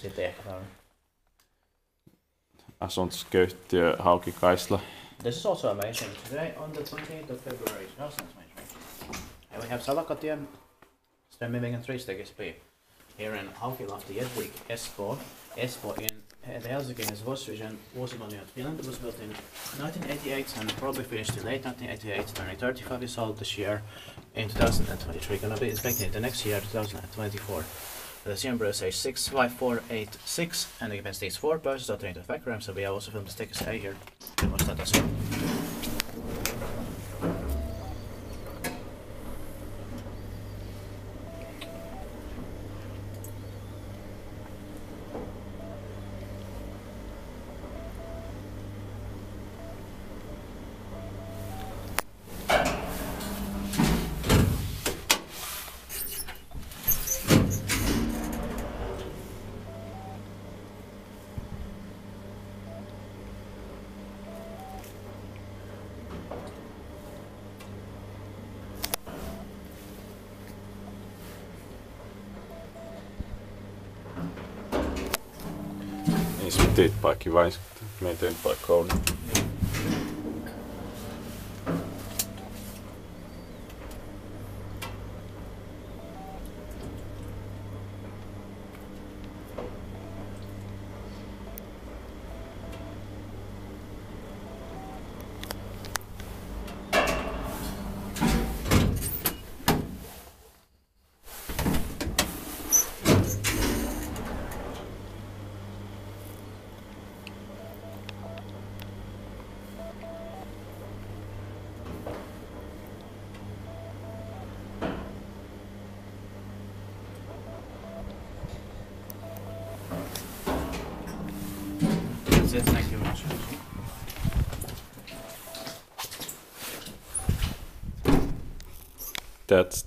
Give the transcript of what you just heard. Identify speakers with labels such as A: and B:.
A: sitten ehkä
B: Asuntoskeittiö Haukikaisla.
A: This is also amazing. Today on the 28th of February 2023. And we have Salakkatie, Strömmingen 3 here in Haukilahti, Espoo. Espoo in the Helsinki was region was in Finland. It was built in 1988 and probably finished in late 1988, turning 35 years old this year in 2023. Gonna be inspected the next year, 2024. The number is A65486 and it contains these 4 persons that are into the background, so we have also filmed the stickers A here. We watch that as well.
B: Is vi tittar på arkivet, men inte på Kone.
A: Thank you very much.
B: That's